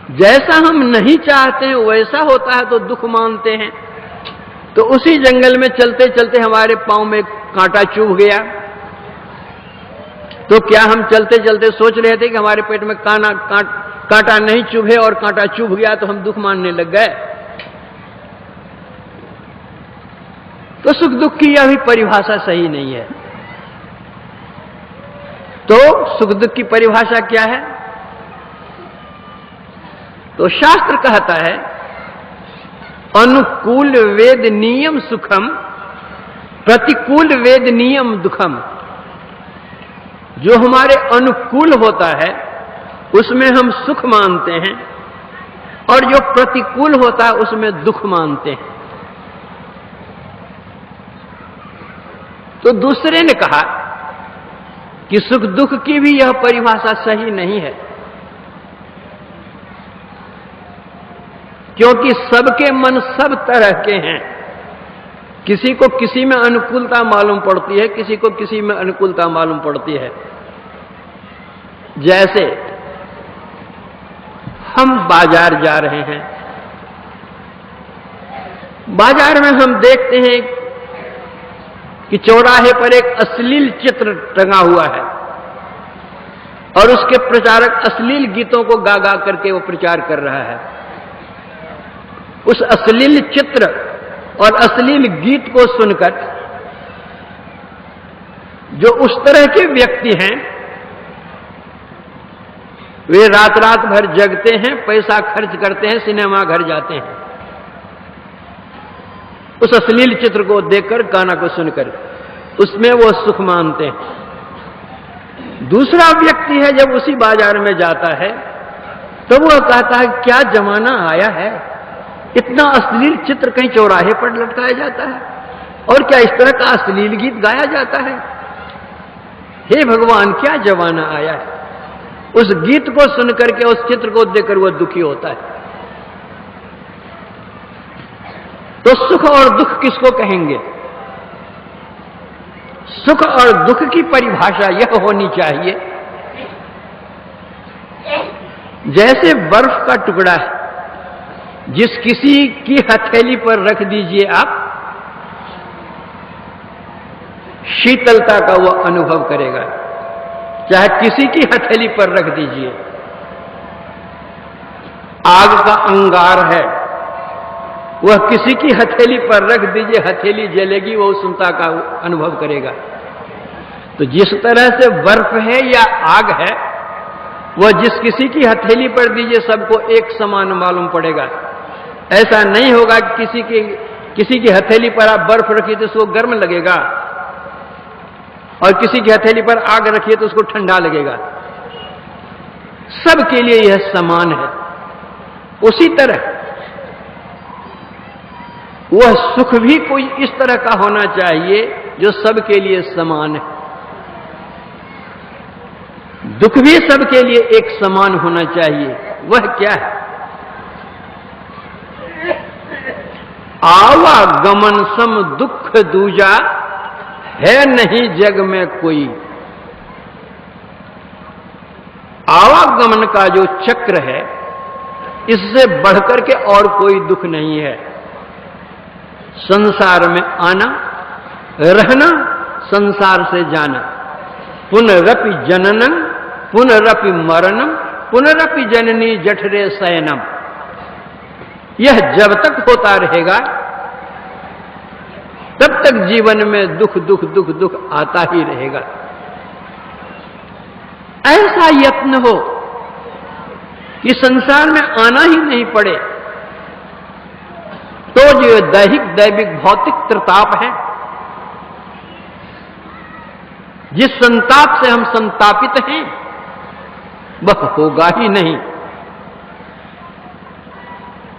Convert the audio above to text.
जैसा हम नहीं चाहते हैं वैसा होता है तो दुख मानते हैं। तो उसी जंगल में चलते चलते हमारे पांव में कांटा चुभ गया, तो क्या हम चलते चलते सोच रहे थे कि हमारे पेट में कांटा नहीं चुभे और कांटा चुभ गया तो हम दुख मानने लग गए? तो सुख दुख की यह भी परिभाषा सही नहीं है। तो सुख दुख की परिभाषा क्या है? तो शास्त्र कहता है अनुकूल वेद नियम सुखम, प्रतिकूल वेद नियम दुखम। जो हमारे अनुकूल होता है उसमें हम सुख मानते हैं, और जो प्रतिकूल होता है उसमें दुख मानते हैं। तो दूसरे ने कहा कि सुख दुख की भी यह परिभाषा सही नहीं है, क्योंकि सबके मन सब तरह के हैं। किसी को किसी में अनुकूलता मालूम पड़ती है, किसी को किसी में अनुकूलता मालूम पड़ती है। जैसे हम बाजार जा रहे हैं, बाजार में हम देखते हैं कि चौराहे पर एक अश्लील चित्र टंगा हुआ है और उसके प्रचारक अश्लील गीतों को गा गा करके वो प्रचार कर रहा है। उस अश्लील चित्र और अश्लील गीत को सुनकर जो उस तरह के व्यक्ति हैं वे रात रात भर जगते हैं, पैसा खर्च करते हैं, सिनेमा घर जाते हैं उस अश्लील चित्र को देखकर, गाना को सुनकर, उसमें वो सुख मानते हैं। दूसरा व्यक्ति है जब उसी बाजार में जाता है तो वो कहता है क्या जमाना आया है, इतना अश्लील चित्र कहीं चौराहे पर लटकाया जाता है और क्या इस तरह का अश्लील गीत गाया जाता है। हे भगवान, क्या जमाना आया है। उस गीत को सुनकर के, उस चित्र को देखकर वो दुखी होता है। तो सुख और दुख किसको कहेंगे? सुख और दुख की परिभाषा यह होनी चाहिए, जैसे बर्फ का टुकड़ा है, जिस किसी की हथेली पर रख दीजिए आप, शीतलता का वह अनुभव करेगा। चाहे किसी की हथेली पर रख दीजिए, आग का अंगार है, वह किसी की हथेली पर रख दीजिए, हथेली जलेगी, वह उष्णता का अनुभव करेगा। तो जिस तरह से बर्फ है या आग है, वह जिस किसी की हथेली पर दीजिए सबको एक समान मालूम पड़ेगा। ऐसा नहीं होगा कि किसी की हथेली पर आप बर्फ रखिए तो उसको गर्म लगेगा और किसी की हथेली पर आग रखिए तो उसको ठंडा लगेगा। सबके लिए यह समान है। उसी तरह वह सुख भी कोई इस तरह का होना चाहिए जो सबके लिए समान है, दुख भी सबके लिए एक समान होना चाहिए। वह क्या है? आवागमन सम दुख दूजा, है नहीं जग में कोई। आवागमन का जो चक्र है, इससे बढ़कर के और कोई दुख नहीं है। संसार में आना, रहना, संसार से जाना, पुनरपि जननम पुनरपि मरणम पुनरपि जननी जठरे शयनम। यह जब तक होता रहेगा तब तक जीवन में दुख दुख दुख दुख आता ही रहेगा। ऐसा यत्न हो कि संसार में आना ही नहीं पड़े, तो जो दैहिक दैविक भौतिक त्रिताप है, जिस संताप से हम संतापित हैं, वह होगा ही नहीं।